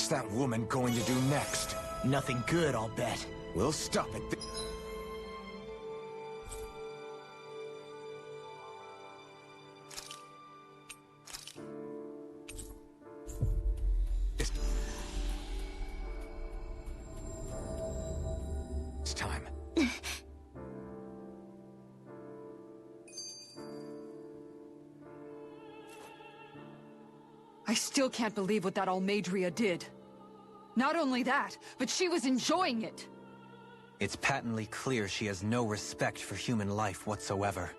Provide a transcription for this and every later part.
What's that woman going to do next? Nothing good, I'll bet. We'll stop it. It's time. I still can't believe what that Almadria did. Not only that, but she was enjoying it. It's patently clear she has no respect for human life whatsoever.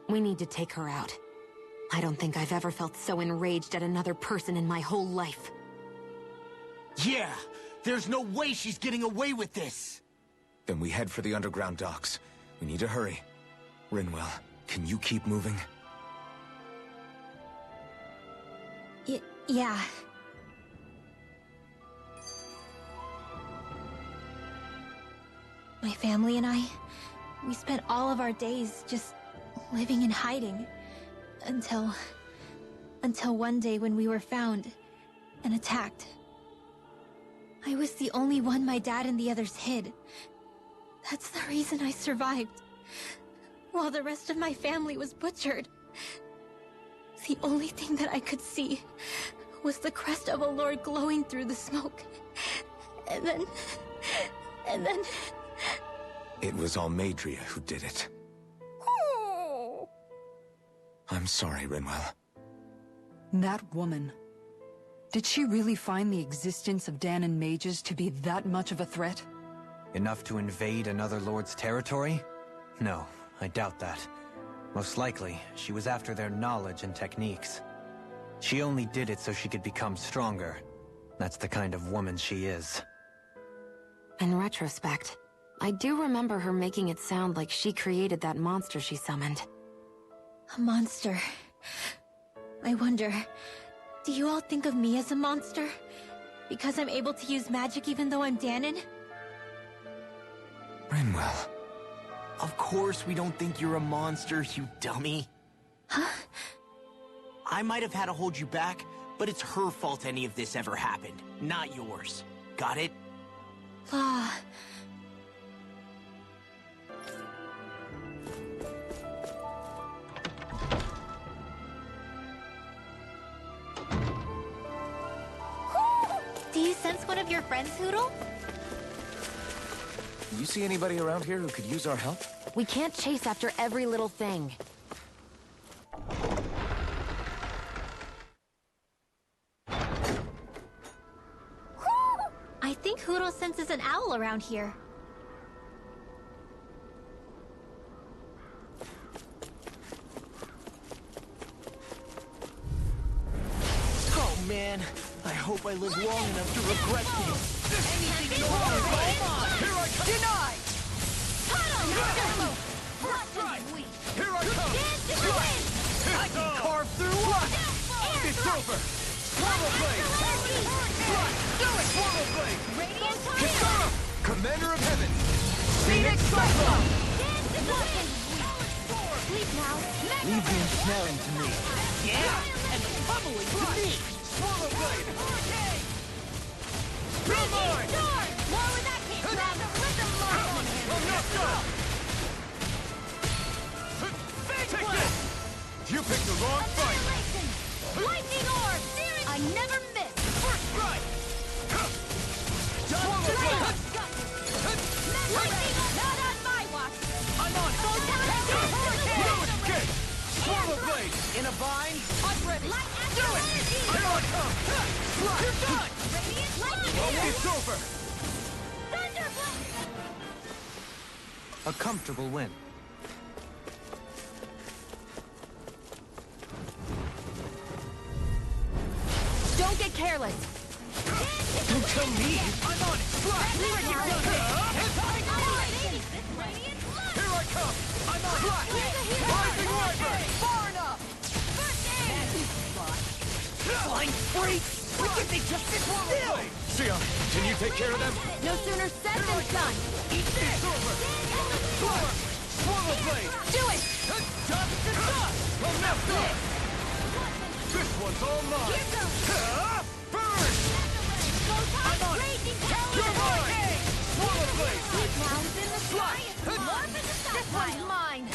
We need to take her out. I don't think I've ever felt so enraged at another person in my whole life. Yeah! There's no way she's getting away with this! Then we head for the underground docks. We need to hurry. Rinwell, can you keep moving? Yeah. My family and I, we spent all of our days just living in hiding. Until one day when we were found and attacked. I was the only one my dad and the others hid. That's the reason I survived. While the rest of my family was butchered. The only thing that I could see was the crest of a lord glowing through the smoke. And then... It was Almadria who did it. I'm sorry, Rinwell. That woman. Did she really find the existence of Danon mages to be that much of a threat? Enough to invade another lord's territory? No, I doubt that. Most likely, she was after their knowledge and techniques. She only did it so she could become stronger. That's the kind of woman she is. In retrospect, I do remember her making it sound like she created that monster she summoned. A monster. I wonder, do you all think of me as a monster? Because I'm able to use magic even though I'm Danon? Rinwell. Of course we don't think you're a monster, you dummy. Huh? I might have had to hold you back, but it's her fault any of this ever happened, not yours. Got it? Law. Do you sense one of your friends, Hoodle? You see anybody around here who could use our help? We can't chase after every little thing. I think Hoodle senses an owl around here. Oh man, I hope I live long enough to regret this. Anything more, here I come! Denied! First strike! Here I come! I can carve through what? It's over! Swallow blade! Do it! Swallow blade! Kitara! Commander of Heaven! Phoenix Cyclone! Sleep now. Leave the ensnaring to me. Yeah! And the pummeling to me! Swallow blade! You're mine! More with that kick, grab the rhythm mark. I'm not done! Take this! You picked the wrong fight! Lightning orb! I never miss! First strike! Swallow blade! Lightning orb! Not on my watch! I'm on it! No escape! Swallow blade! In a bind? I'm ready! Do it! Here I come! You're done! Radiant lightning! It's over! Thunderbolt! A comfortable win. Don't get careless! Don't tell me! I'm on it! Fly! Here I come! I'm on it! Rising Wyvern! Far enough! Flying freak! Why can't they just sit still? Sion, can you take care of them? No sooner said than done! Eat this! It's over! Fly! Swallow blade! Do it! Dust to dust! I'm not done! This one's all mine! Burn! I'm on it! You're mine! Swallow blade! This one's mine!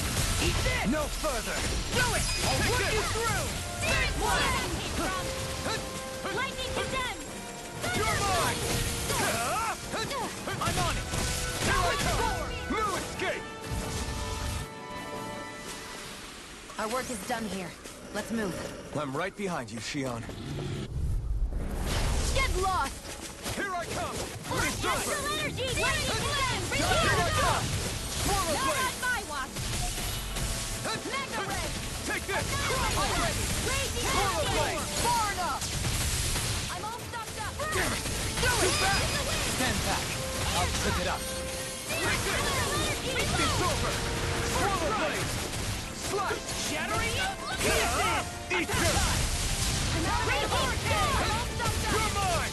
Eat this! No further! Do it! I'll work you through! Big one! Lightning condemned! You're mine! I'm on it! Here I come! No escape! Our work is done here. Let's move. I'm right behind you, Shion. Get lost! Here I come! It's Natural over! energy! Lightning condemned! Here I come! Swallow Not blade! on my watch! Mega ray! Take this! Already! Raging Swallow blade! Far enough! I'm all stopped up! Too fast! Stand back. I'll trip it up. Take this! It's over! Swallow blade! Slice! Shattering! Eat this! You're mine!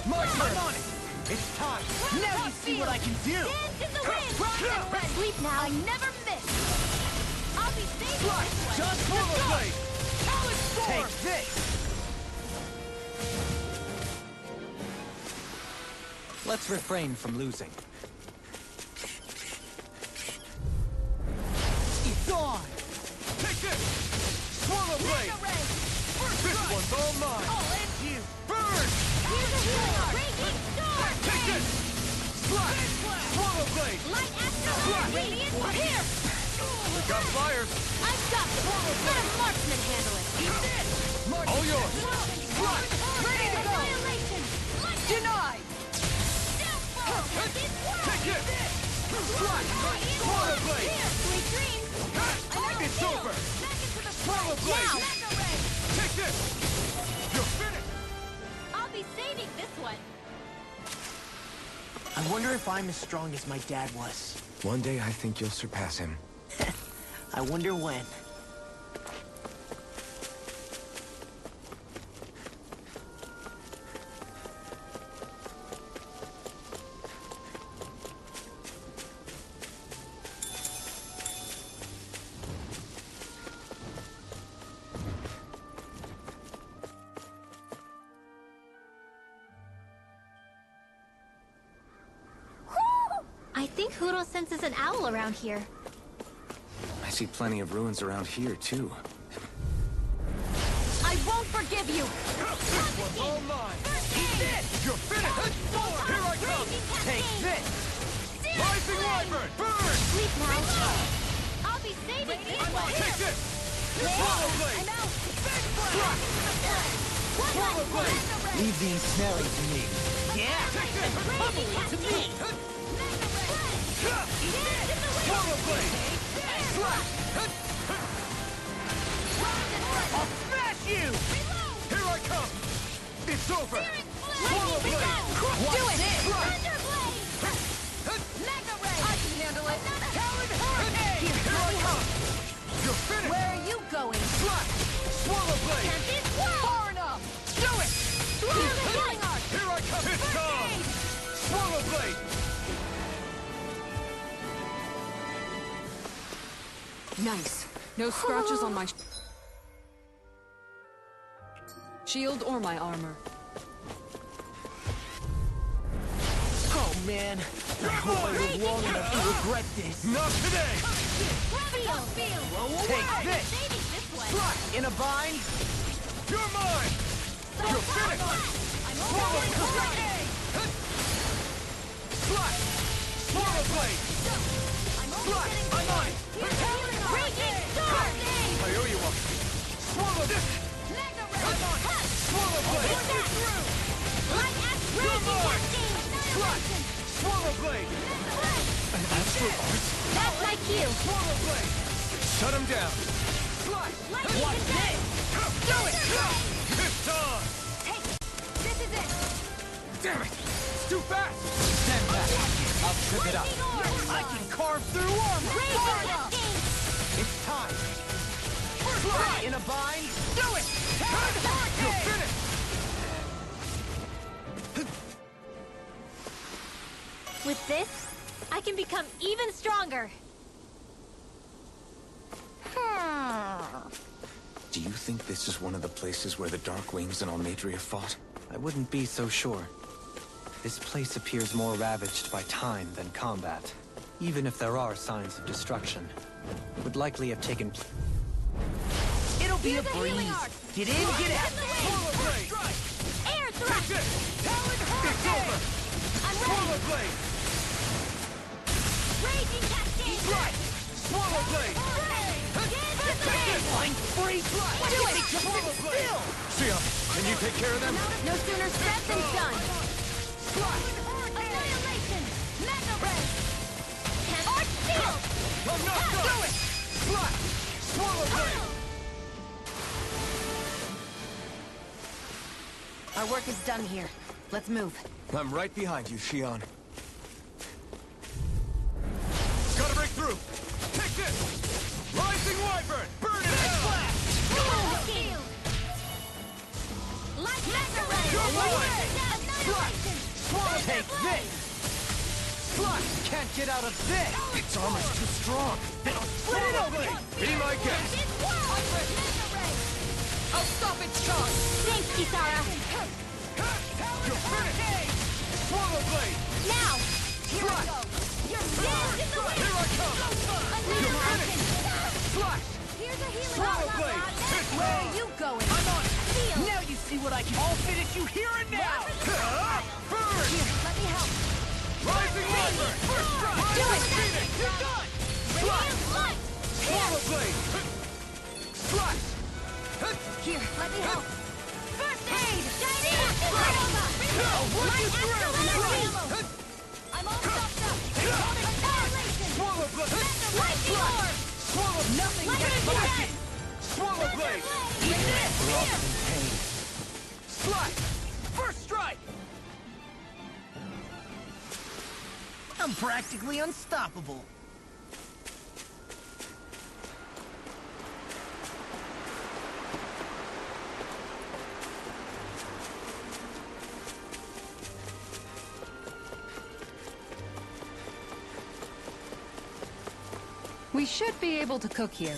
My turn! I'm on it! It's time! Now you see what I can do! Dance in the wind! Sleep now! I never miss! I'll be safe this one! Just swallow blade! Take this! Let's refrain from losing. It's on! Take this! Swallow blade! This one's all mine! All in! You burn! Here's a healer! Raging star! Take this! Slash! Swallow blade! Light astral radiant! Here! We got flyers! I've got this! Let a marksman handle it! Eat this! All yours! Slash! Ready to go! Annihilation! Denied! Take this! Slash! Swallow blade! Sweet dreams! It's over! Back into the Swallow fray! blade! Now! Take this! You're finished! I'll be saving this one! I wonder if I'm as strong as my dad was. One day I think you'll surpass him. I wonder when. I think Huro senses an owl around here. I see plenty of ruins around here, too. I won't forgive you! This one's all mine! Eat this! You're finished! Here I come! Take this! Rising Wyvern! Burn! Sleep now! I'll be saving this one! Take this! Swallow blade! Slash! Swallow blade! Leave the ensnaring to me. Yeah! Take this! To me! Swallow blade! Slash! I'll smash you! Here I come! It's over! Swallow blade! Do it! Slash! Mega ray! I can handle it! Talon Hurricane! Here I come! You're finished! Where are you going? Slash! Swallow blade! Can't be swallowed! Far enough! Do it! Through the healing arc! Here I come! It's gone! Swallow blade! Nice. No scratches on my shield or my armor. Oh man, I hope I live long enough to regret this. Not today! Feel! Take this! Saving this one! Slash! In a bind? You're mine! You're finished! Swallow blade! Slash! Swallow blade! Slash! I'm on it! Raging star! I owe you one! Swallow this! Mega I'm on it! Swallow blade! Light astral You're mine! raging Slash! Swallow blade! An astral art? That's my cue! Swallow blade! Shut him down. Slash! What's this? Do it! It's on! Take it! This is it! Damn it! It's too fast! Stand back. I'll trip it up. I can carve through armor! It's time. Slash! In a bind? Do it! You're finished! With this, I can become even stronger. Do you think this is one of the places where the Dark Wings and Almadria fought? I wouldn't be so sure. This place appears more ravaged by time than combat. Even if there are signs of destruction, it would likely have taken place. It'll be a breeze. Get in, get out. Swallow blade! Air thrust! Talon It's over. I'm Swallow ready! blade! Raging cascade! Right! Swallow blade! Line free. Do it! Swallow blade! Sia, can you take care of them? No sooner said than done! Slash! Annihilation! Mega ray! Arch shield! I'm not done! Do it! Slash! Swallow blade! Our work is done here. Let's move. I'm right behind you, Shion. Gotta break through! Take this! Rising Wyvern! Burn it out! Shield! Light mega ray! Your way! Annihilation! Swallow Take this. Slash! Can't get out of this. Its armor's too strong. Split it open. Be my guest! I'll stop its charge! Thanks, Kisara! You're finished! Swallow blade! Now! Here I go! You're dead in the wind! Here I come! You're finished! Slash! Here's a healing Swallow outlet, blade! lad. Hit Where me! are you going? I'm on it. Shield! Now you see what I can. I'll finish you here and now. Burn! Here, let me help. Rising Wyvern! First strike! Do it! Phoenix! You're done! Radiant light! Swallow blade! Slash! Here, let me help. First aid! Shining Supernova! Light excellent! I'm all stopped up! Annihilation! Swallow blade! Lightning orb! Swallow Nothing gets by by it! Swallow blade! Slash! First strike. I'm practically unstoppable. We should be able to cook here.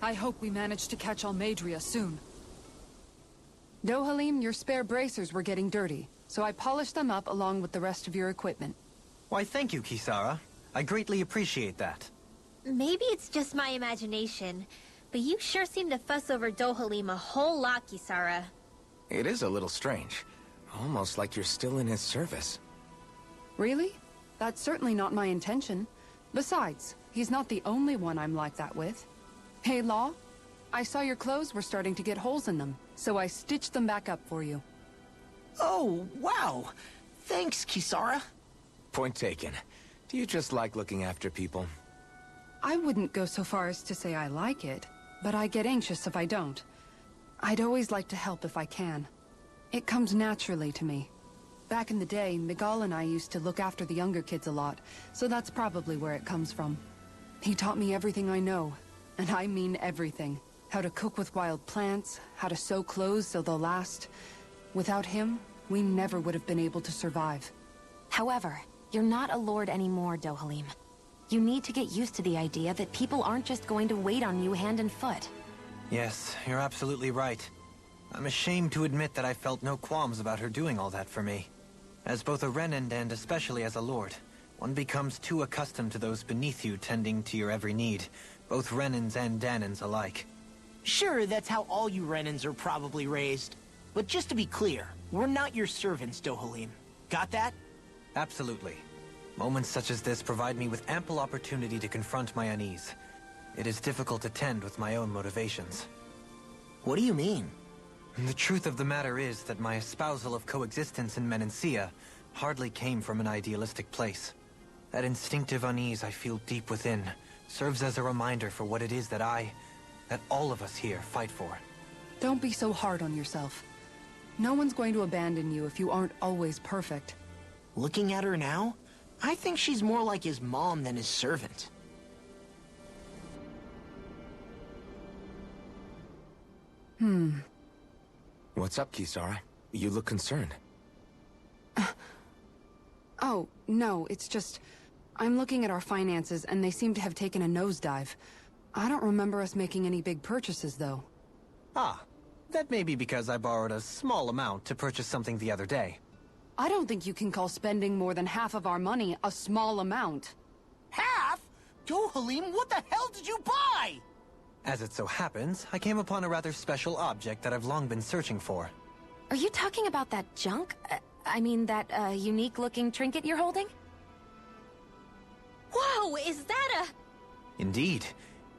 I hope we manage to catch Almadria soon. Dohalim, your spare bracers were getting dirty, so I polished them up along with the rest of your equipment. Why, thank you, Kisara. I greatly appreciate that. Maybe it's just my imagination, but you sure seem to fuss over Dohalim a whole lot, Kisara. It is a little strange. Almost like you're still in his service. Really? That's certainly not my intention. Besides, he's not the only one I'm like that with. Hey, Law, I saw your clothes were starting to get holes in them, so I stitched them back up for you. Oh, wow. Thanks, Kisara. Point taken. Do you just like looking after people? I wouldn't go so far as to say I like it, but I get anxious if I don't. I'd always like to help if I can. It comes naturally to me. Back in the day, Miguel and I used to look after the younger kids a lot, so that's probably where it comes from. He taught me everything I know, and I mean everything. How to cook with wild plants, how to sew clothes so they'll last. Without him, we never would have been able to survive. However, you're not a lord anymore, Dohalim. You need to get used to the idea that people aren't just going to wait on you hand and foot. Yes, you're absolutely right. I'm ashamed to admit that I felt no qualms about her doing all that for me. As both a Renan and especially as a lord, one becomes too accustomed to those beneath you tending to your every need, both Renans and Danans alike. Sure, that's how all you Renans are probably raised. But just to be clear, we're not your servants, Dohalim. Got that? Absolutely. Moments such as this provide me with ample opportunity to confront my unease. It is difficult to tend with my own motivations. What do you mean? The truth of the matter is that my espousal of coexistence in Menancia hardly came from an idealistic place. That instinctive unease I feel deep within serves as a reminder for what it is that all of us here fight for. Don't be so hard on yourself. No one's going to abandon you if you aren't always perfect. Looking at her now, I think she's more like his mom than his servant. What's up, Kisara? You look concerned. Oh, no, it's just... I'm looking at our finances, and they seem to have taken a nosedive. I don't remember us making any big purchases, though. Ah, that may be because I borrowed a small amount to purchase something the other day. I don't think you can call spending more than half of our money a small amount. Half? Yo, Halim, what the hell did you buy? As it so happens, I came upon a rather special object that I've long been searching for. Are you talking about that junk? I mean, that, unique-looking trinket you're holding? Whoa, is that a... Indeed.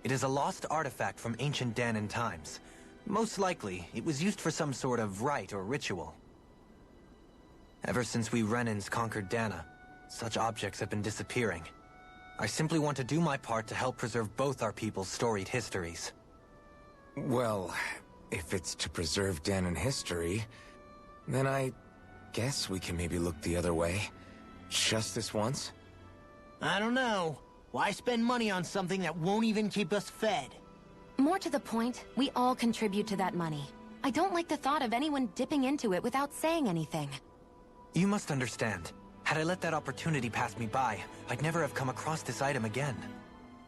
It is a lost artifact from ancient Danan times. Most likely, it was used for some sort of rite or ritual. Ever since we Renans conquered Dana, such objects have been disappearing. I simply want to do my part to help preserve both our people's storied histories. Well, if it's to preserve Danan history, then I guess we can maybe look the other way. Just this once? I don't know. Why spend money on something that won't even keep us fed? More to the point, we all contribute to that money. I don't like the thought of anyone dipping into it without saying anything. You must understand. Had I let that opportunity pass me by, I'd never have come across this item again.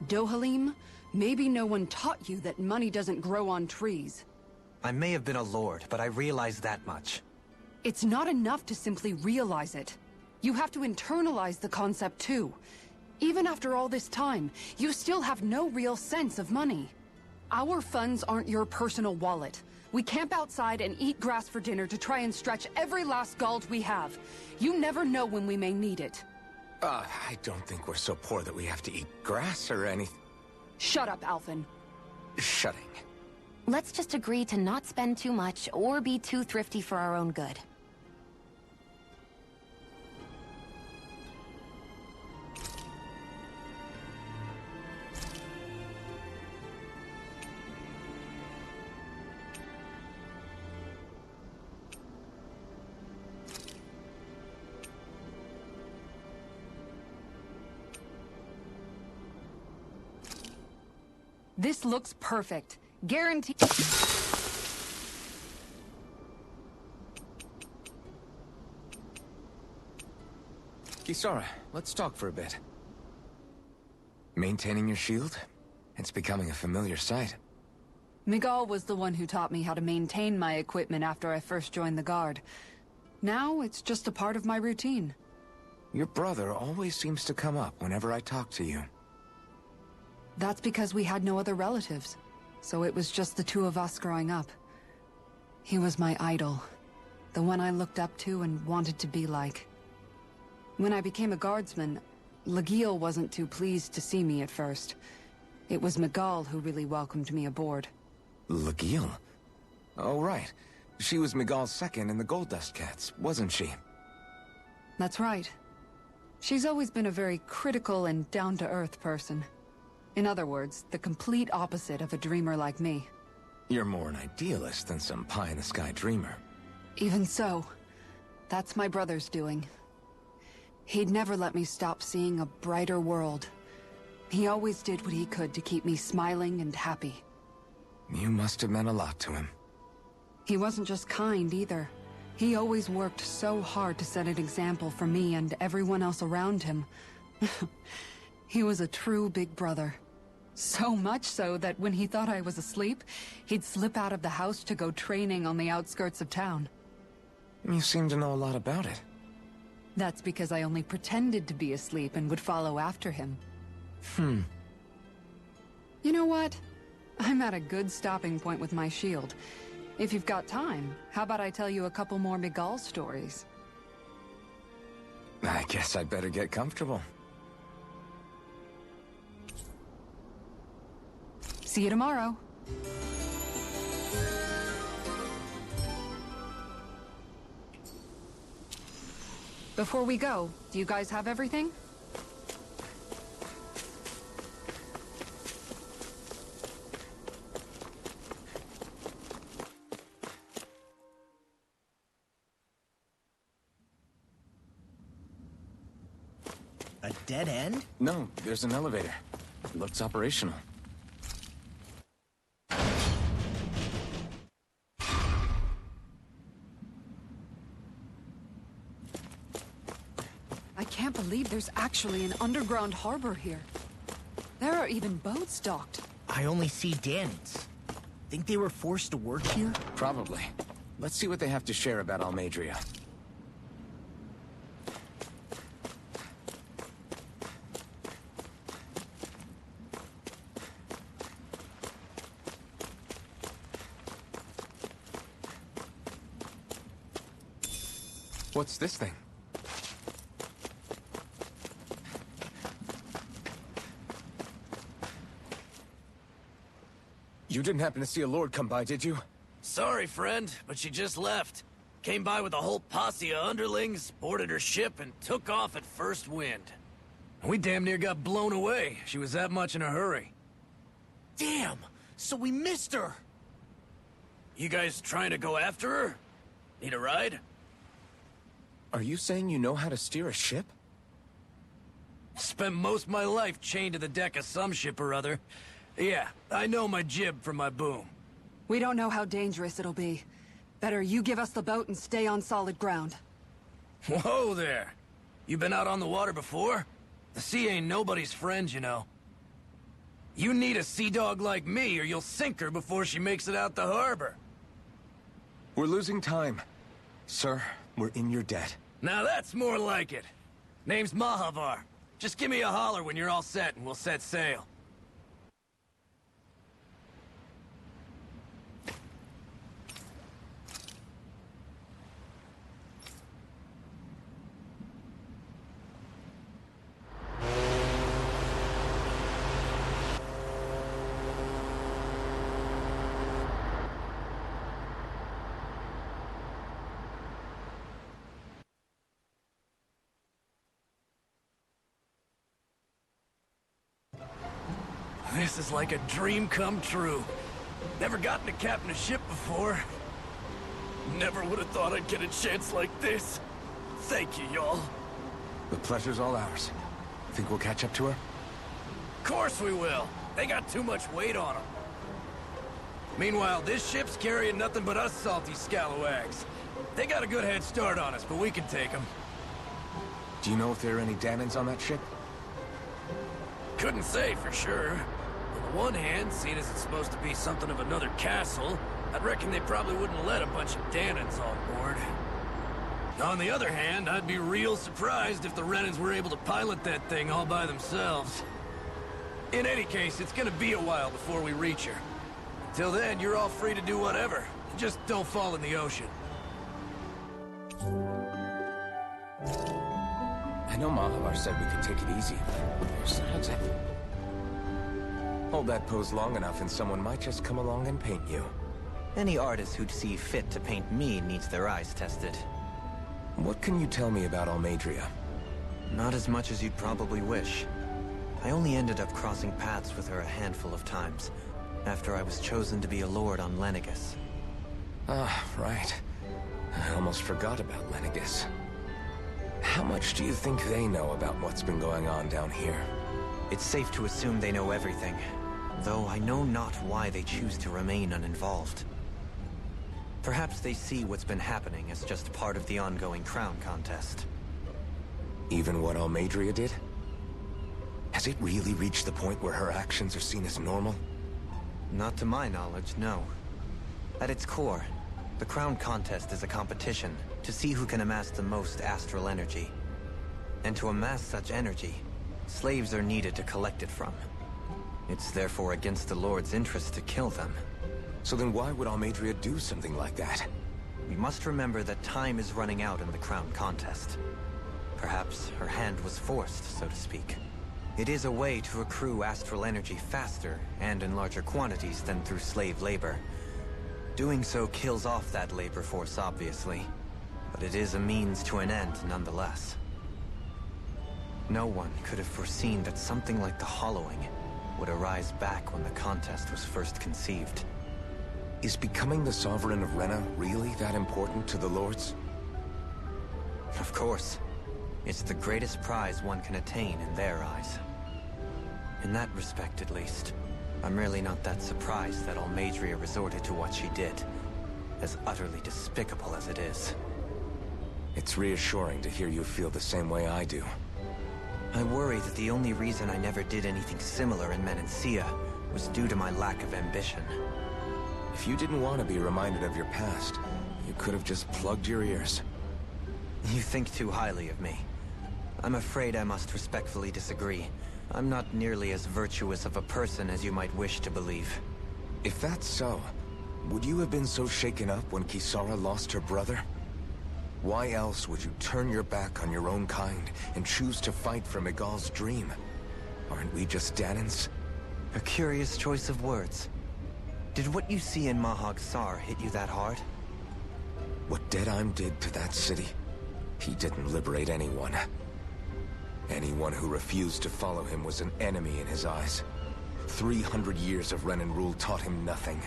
Dohalim, maybe no one taught you that money doesn't grow on trees. I may have been a lord, but I realize that much. It's not enough to simply realize it. You have to internalize the concept too. Even after all this time, you still have no real sense of money. Our funds aren't your personal wallet. We camp outside and eat grass for dinner to try and stretch every last gold we have. You never know when we may need it. I don't think we're so poor that we have to eat grass or anything. Shut up, Alphen. Shutting. Let's just agree to not spend too much or be too thrifty for our own good. This looks perfect. Guaranteed. Kisara, let's talk for a bit. Maintaining your shield? It's becoming a familiar sight. Miguel was the one who taught me how to maintain my equipment after I first joined the Guard. Now, it's just a part of my routine. Your brother always seems to come up whenever I talk to you. That's because we had no other relatives, so it was just the two of us growing up. He was my idol, the one I looked up to and wanted to be like. When I became a guardsman, Lagiel wasn't too pleased to see me at first. It was Miguel who really welcomed me aboard. Lagiel? Oh, right. She was Miguel's second in the Gold Dust Cats, wasn't she? That's right. She's always been a very critical and down-to-earth person. In other words, the complete opposite of a dreamer like me. You're more an idealist than some pie-in-the-sky dreamer. Even so, that's my brother's doing. He'd never let me stop seeing a brighter world. He always did what he could to keep me smiling and happy. You must have meant a lot to him. He wasn't just kind, either. He always worked so hard to set an example for me and everyone else around him. He was a true big brother. So much so that when he thought I was asleep, he'd slip out of the house to go training on the outskirts of town. You seem to know a lot about it. That's because I only pretended to be asleep and would follow after him. You know what? I'm at a good stopping point with my shield. If you've got time, how about I tell you a couple more Miguel stories? I guess I'd better get comfortable. See you tomorrow. Before we go, do you guys have everything? A dead end? No, there's an elevator. It looks operational. I can't believe there's actually an underground harbor here. There are even boats docked. I only see Danans. Think they were forced to work here? Probably. Let's see what they have to share about Almadria. What's this thing? You didn't happen to see a lord come by, did you? Sorry, friend, but she just left. Came by with a whole posse of underlings, boarded her ship, and took off at first wind. We damn near got blown away. She was that much in a hurry. Damn! So we missed her! You guys trying to go after her? Need a ride? Are you saying you know how to steer a ship? Spent most of my life chained to the deck of some ship or other. Yeah, I know my jib from my boom. We don't know how dangerous it'll be. Better you give us the boat and stay on solid ground. Whoa there! You been out on the water before? The sea ain't nobody's friend, you know. You need a sea dog like me, or you'll sink her before she makes it out the harbor. We're losing time. Sir, we're in your debt. Now that's more like it. Name's Mahavar. Just give me a holler when you're all set and we'll set sail. This is like a dream come true. Never gotten to captain a ship before. Never would have thought I'd get a chance like this. Thank you, y'all. The pleasure's all ours. Think we'll catch up to her? Of course we will. They got too much weight on them. Meanwhile, this ship's carrying nothing but us salty scalawags. They got a good head start on us, but we can take them. Do you know if there are any Danans on that ship? Couldn't say for sure. On the one hand, seeing as it's supposed to be something of another castle, I'd reckon they probably wouldn't let a bunch of Danans on board. On the other hand, I'd be real surprised if the Renans were able to pilot that thing all by themselves. In any case, it's gonna be a while before we reach her. Till then, you're all free to do whatever. Just don't fall in the ocean. I know Mahavar said we could take it easy, but besides it... Hold that pose long enough and someone might just come along and paint you. Any artist who'd see fit to paint me needs their eyes tested. What can you tell me about Almadria? Not as much as you'd probably wish. I only ended up crossing paths with her a handful of times, after I was chosen to be a lord on Lenegus. Ah, right. I almost forgot about Lenegus. How much do you think they know about what's been going on down here? It's safe to assume they know everything, though I know not why they choose to remain uninvolved. Perhaps they see what's been happening as just part of the ongoing crown contest. Even what Almadria did? Has it really reached the point where her actions are seen as normal? Not to my knowledge, no. At its core, the crown contest is a competition to see who can amass the most astral energy. And to amass such energy, slaves are needed to collect it from. It's therefore against the Lord's interest to kill them. So then why would Almadria do something like that? We must remember that time is running out in the crown contest. Perhaps her hand was forced, so to speak. It is a way to accrue astral energy faster and in larger quantities than through slave labor. Doing so kills off that labor force, obviously, but it is a means to an end nonetheless. No one could have foreseen that something like the Hollowing would arise back when the contest was first conceived. Is becoming the Sovereign of Rena really that important to the Lords? Of course. It's the greatest prize one can attain in their eyes. In that respect, at least, I'm really not that surprised that Almadria resorted to what she did, as utterly despicable as it is. It's reassuring to hear you feel the same way I do. I worry that the only reason I never did anything similar in Menancia was due to my lack of ambition. If you didn't want to be reminded of your past, you could have just plugged your ears. You think too highly of me. I'm afraid I must respectfully disagree. I'm not nearly as virtuous of a person as you might wish to believe. If that's so, would you have been so shaken up when Kisara lost her brother? Why else would you turn your back on your own kind and choose to fight for Miguel's dream? Aren't we just Danans? A curious choice of words. Did what you see in Mahag Sar hit you that hard? What Deadheim did to that city, he didn't liberate anyone. Anyone who refused to follow him was an enemy in his eyes. 300 years of Renan rule taught him nothing.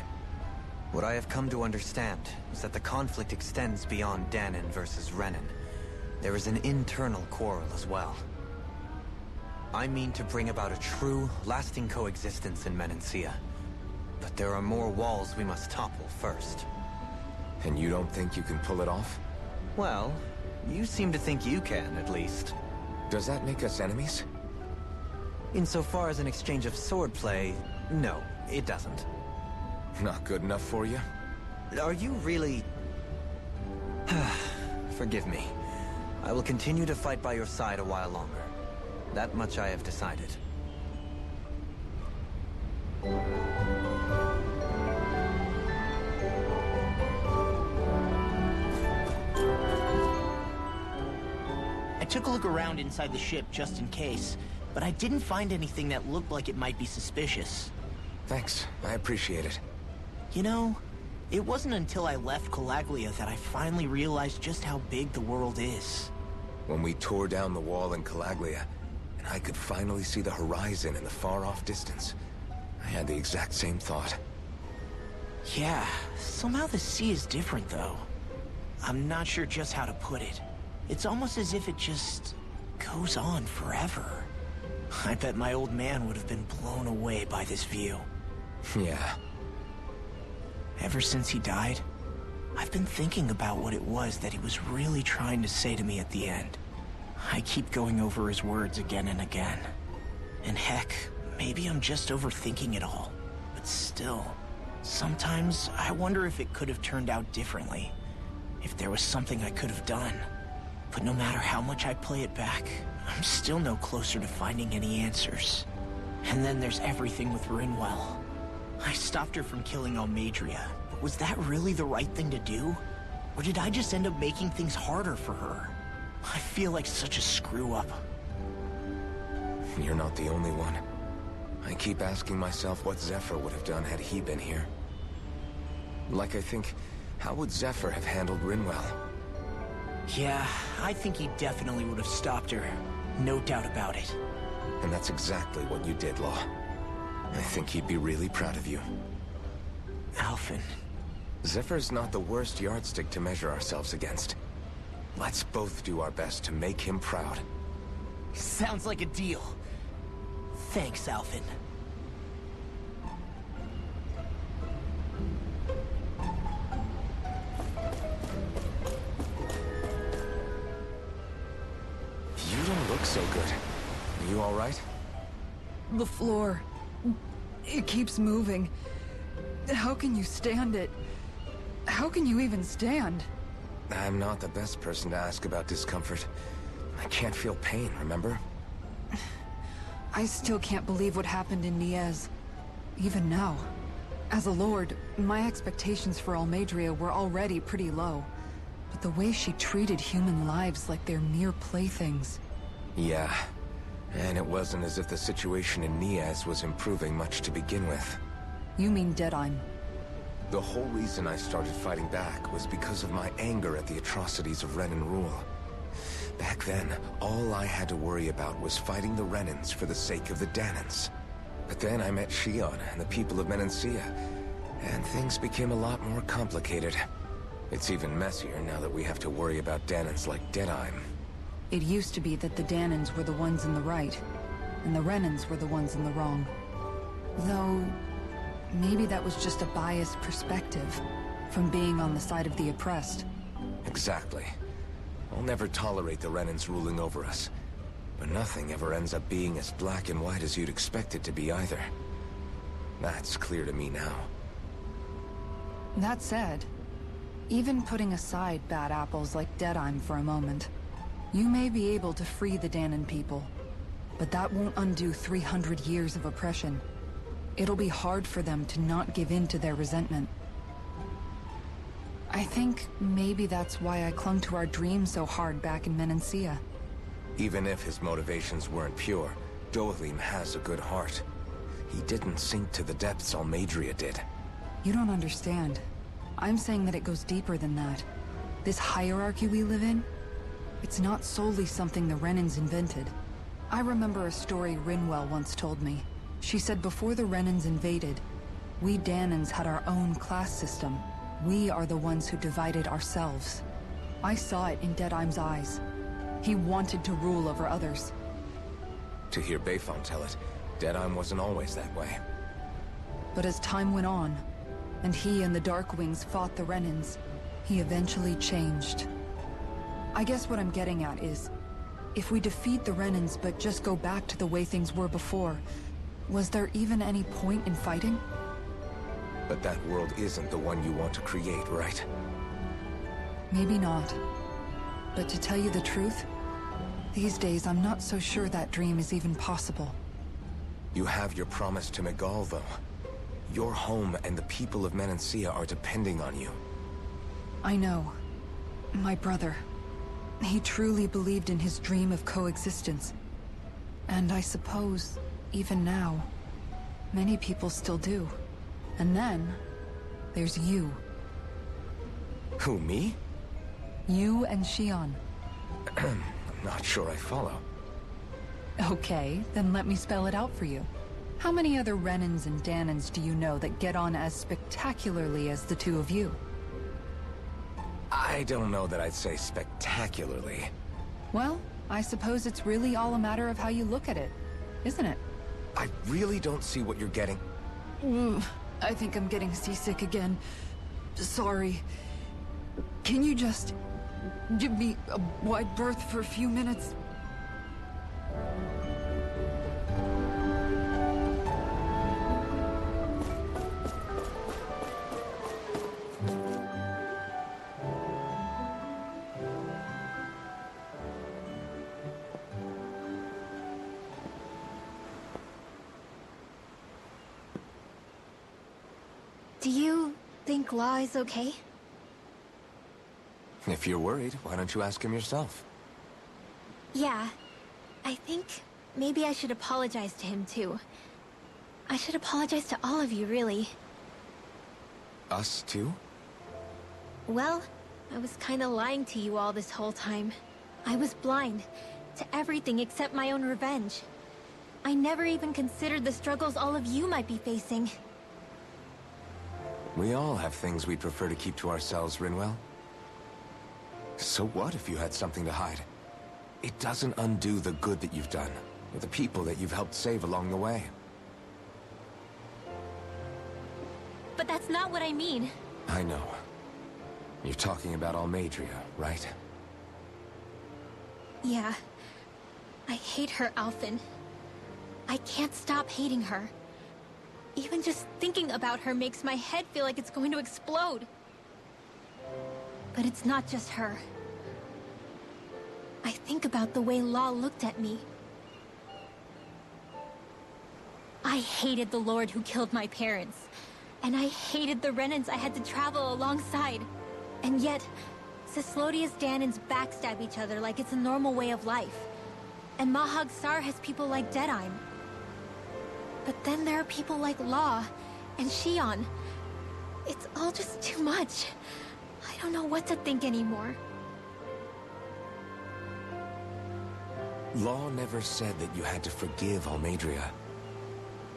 What I have come to understand is that the conflict extends beyond Danan versus Renan. There is an internal quarrel as well. I mean to bring about a true, lasting coexistence in Menancia. But there are more walls we must topple first. And you don't think you can pull it off? Well, you seem to think you can, at least. Does that make us enemies? Insofar as an exchange of swordplay, no, it doesn't. Not good enough for you? Are you really... Forgive me. I will continue to fight by your side a while longer. That much I have decided. I took a look around inside the ship just in case, but I didn't find anything that looked like it might be suspicious. Thanks, I appreciate it. You know, it wasn't until I left Calaglia that I finally realized just how big the world is. When we tore down the wall in Calaglia, and I could finally see the horizon in the far-off distance, I had the exact same thought. Yeah, somehow the sea is different though. I'm not sure just how to put it. It's almost as if it just goes on forever. I bet my old man would have been blown away by this view. Yeah. Ever since he died, I've been thinking about what it was that he was really trying to say to me at the end. I keep going over his words again and again. And heck, maybe I'm just overthinking it all. But still, sometimes I wonder if it could have turned out differently. If there was something I could have done. But no matter how much I play it back, I'm still no closer to finding any answers. And then there's everything with Rinwell. I stopped her from killing Almadria, but was that really the right thing to do? Or did I just end up making things harder for her? I feel like such a screw-up. You're not the only one. I keep asking myself what Zephyr would have done had he been here. Like I think, how would Zephyr have handled Rinwell? Yeah, I think he definitely would have stopped her. No doubt about it. And that's exactly what you did, Law. I think he'd be really proud of you. Alphen. Zephyr's not the worst yardstick to measure ourselves against. Let's both do our best to make him proud. Sounds like a deal. Thanks, Alphen. You don't look so good. Are you all right? The floor. It keeps moving. How can you stand it? How can you even stand? I'm not the best person to ask about discomfort. I can't feel pain, remember? I still can't believe what happened in Niez. Even now. As a lord, my expectations for Almadria were already pretty low. But the way she treated human lives like they're mere playthings. Yeah. And it wasn't as if the situation in Niez was improving much to begin with. You mean Deadheim? The whole reason I started fighting back was because of my anger at the atrocities of Renan rule. Back then, all I had to worry about was fighting the Renans for the sake of the Danans. But then I met Shion and the people of Menancia, and things became a lot more complicated. It's even messier now that we have to worry about Danans like Deadheim. It used to be that the Danans were the ones in the right, and the Renans were the ones in the wrong. Though, maybe that was just a biased perspective, from being on the side of the oppressed. Exactly. I'll never tolerate the Renans ruling over us. But nothing ever ends up being as black and white as you'd expect it to be either. That's clear to me now. That said, even putting aside bad apples like Deadheim for a moment, you may be able to free the Danon people, but that won't undo 300 years of oppression. It'll be hard for them to not give in to their resentment. I think maybe that's why I clung to our dream so hard back in Menancia. Even if his motivations weren't pure, Dohalim has a good heart. He didn't sink to the depths Almeidrea did. You don't understand. I'm saying that it goes deeper than that. This hierarchy we live in, it's not solely something the Renans invented. I remember a story Rinwell once told me. She said before the Renans invaded, we Danans had our own class system. We are the ones who divided ourselves. I saw it in Deadheim's eyes. He wanted to rule over others. To hear Bayfon tell it, Deadheim wasn't always that way. But as time went on, and he and the Darkwings fought the Renans, he eventually changed. I guess what I'm getting at is, if we defeat the Renans but just go back to the way things were before, was there even any point in fighting? But that world isn't the one you want to create, right? Maybe not. But to tell you the truth, these days I'm not so sure that dream is even possible. You have your promise to Megal, though. Your home and the people of Menancia are depending on you. I know. My brother. He truly believed in his dream of coexistence. And I suppose, even now, many people still do. And then, there's you. Who, me? You and Shion. I'm not sure I follow. Okay, then let me spell it out for you. How many other Renans and Danans do you know that get on as spectacularly as the two of you? I don't know that I'd say spectacularly. Well, I suppose it's really all a matter of how you look at it, isn't it? I really don't see what you're getting. I think I'm getting seasick again. Sorry. Can you just give me a wide berth for a few minutes? Do you think Law is okay? If you're worried, why don't you ask him yourself? Yeah. I think maybe I should apologize to him too. I should apologize to all of you, really. Us too? Well, I was kinda lying to you all this whole time. I was blind to everything except my own revenge. I never even considered the struggles all of you might be facing. We all have things we'd prefer to keep to ourselves, Rinwell. So what if you had something to hide? It doesn't undo the good that you've done, or the people that you've helped save along the way. But that's not what I mean. I know. You're talking about Almeidrea, right? Yeah. I hate her, Alphen. I can't stop hating her. Even just thinking about her makes my head feel like it's going to explode. But it's not just her. I think about the way Law looked at me. I hated the Lord who killed my parents. And I hated the Renans I had to travel alongside. And yet, Cislodia's Danans backstab each other like it's a normal way of life. And Mahag Sar has people like Deadheim. But then there are people like Law and Shion. It's all just too much. I don't know what to think anymore. Law never said that you had to forgive Almeidrea.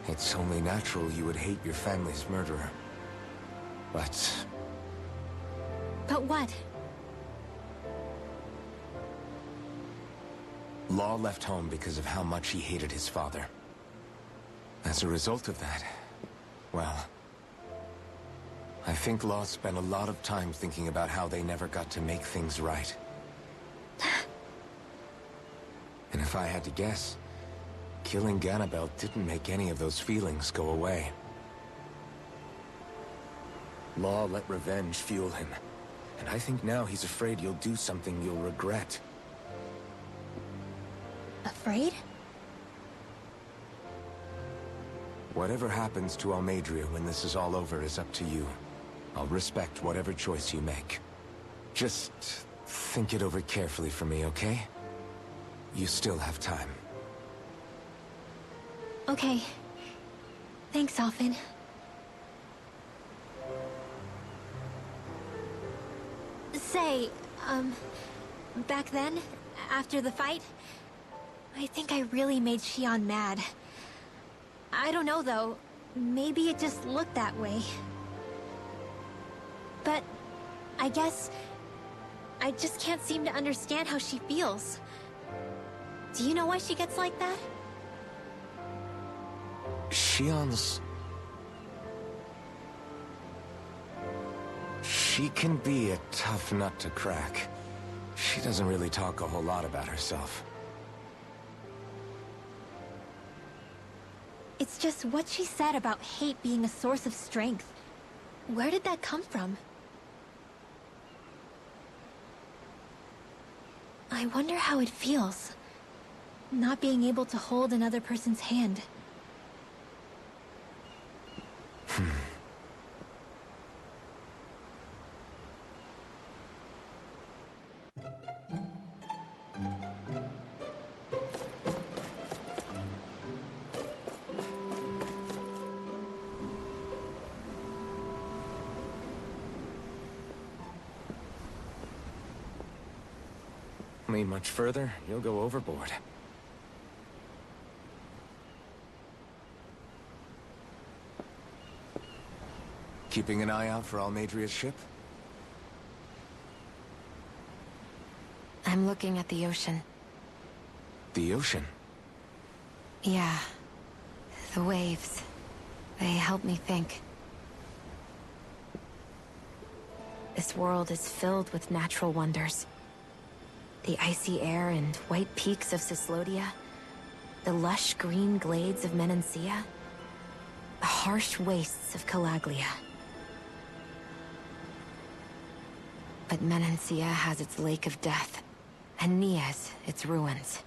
It's only natural you would hate your family's murderer. But But what? Law left home because of how much he hated his father. As a result of that, well, I think Law spent a lot of time thinking about how they never got to make things right. And if I had to guess, killing Ganabel didn't make any of those feelings go away. Law let revenge fuel him, and I think now he's afraid you'll do something you'll regret. Afraid? Whatever happens to Almadria when this is all over is up to you. I'll respect whatever choice you make. Just think it over carefully for me, okay? You still have time. Okay. Thanks, Alphen. Say, back then, after the fight, I think I really made Xion mad. I don't know, though. Maybe it just looked that way. But I guess I just can't seem to understand how she feels. Do you know why she gets like that? Xion's... She can be a tough nut to crack. She doesn't really talk a whole lot about herself. It's just what she said about hate being a source of strength. Where did that come from? I wonder how it feels, not being able to hold another person's hand. Me much further, you'll go overboard. Keeping an eye out for Almadria's ship? I'm looking at the ocean. The ocean? Yeah. The waves. They help me think. This world is filled with natural wonders. The icy air and white peaks of Cislodia, the lush green glades of Menancia, the harsh wastes of Calaglia. But Menancia has its Lake of Death, and Nias its ruins.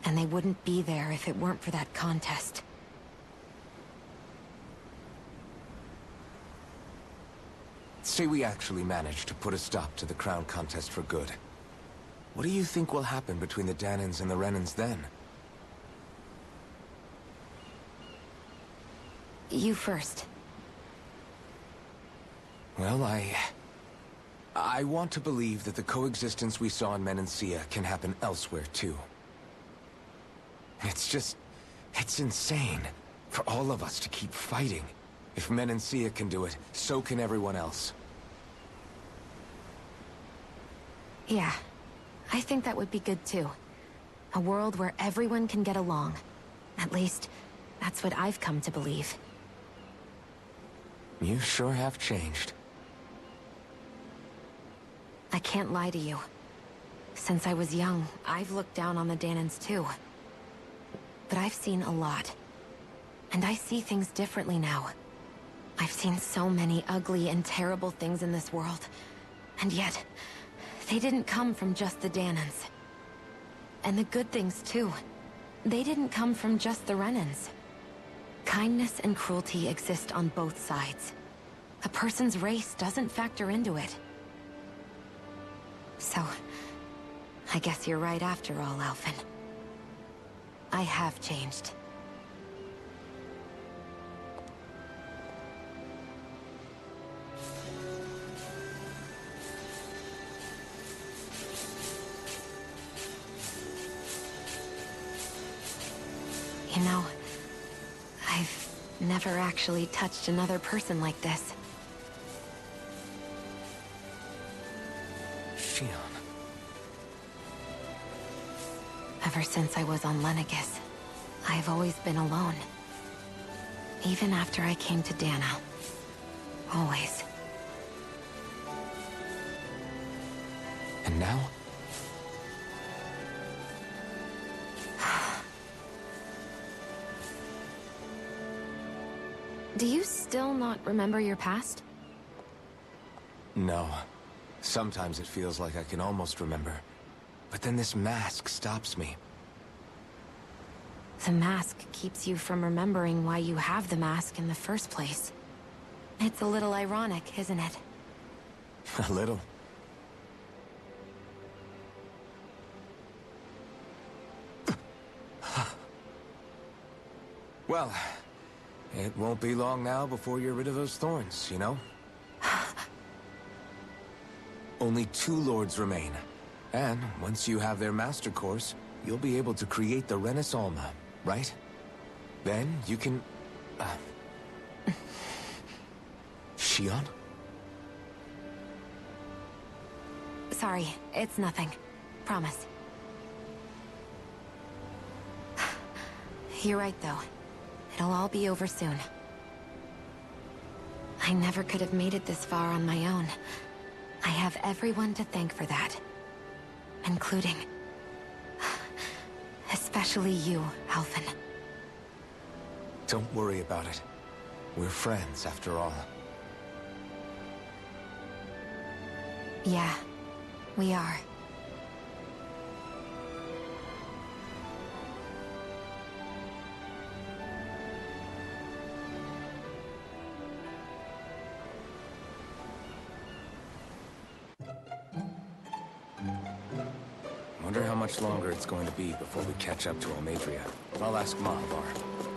And they wouldn't be there if it weren't for that contest. Say we actually manage to put a stop to the crown contest for good. What do you think will happen between the Dahnans and the Renans then? You first. Well, I want to believe that the coexistence we saw in Menancia can happen elsewhere, too. It's insane for all of us to keep fighting. If Menancia can do it, so can everyone else. Yeah, I think that would be good too. A world where everyone can get along. At least, that's what I've come to believe. You sure have changed. I can't lie to you. Since I was young, I've looked down on the Dahnans too. But I've seen a lot. And I see things differently now. I've seen so many ugly and terrible things in this world. And yet, they didn't come from just the Dahnans. And the good things too. They didn't come from just the Renans. Kindness and cruelty exist on both sides. A person's race doesn't factor into it. So, I guess you're right after all, Alphen. I have changed. You know, I've never actually touched another person like this. Xion. Ever since I was on Lenegis, I've always been alone. Even after I came to Dana. Always. And now? Do you still not remember your past? No. Sometimes it feels like I can almost remember. But then this mask stops me. The mask keeps you from remembering why you have the mask in the first place. It's a little ironic, isn't it? A little. Well, it won't be long now before you're rid of those thorns, you know? Only 2 lords remain. And once you have their master course, you'll be able to create the Renis Alma, right? Then you can... Shion? Sorry, it's nothing. Promise. You're right, though. It'll all be over soon. I never could have made it this far on my own. I have everyone to thank for that. Including... especially you, Alphen. Don't worry about it. We're friends, after all. Yeah, we are. Wonder how much longer it's going to be before we catch up to Almadria. I'll ask Mahavar.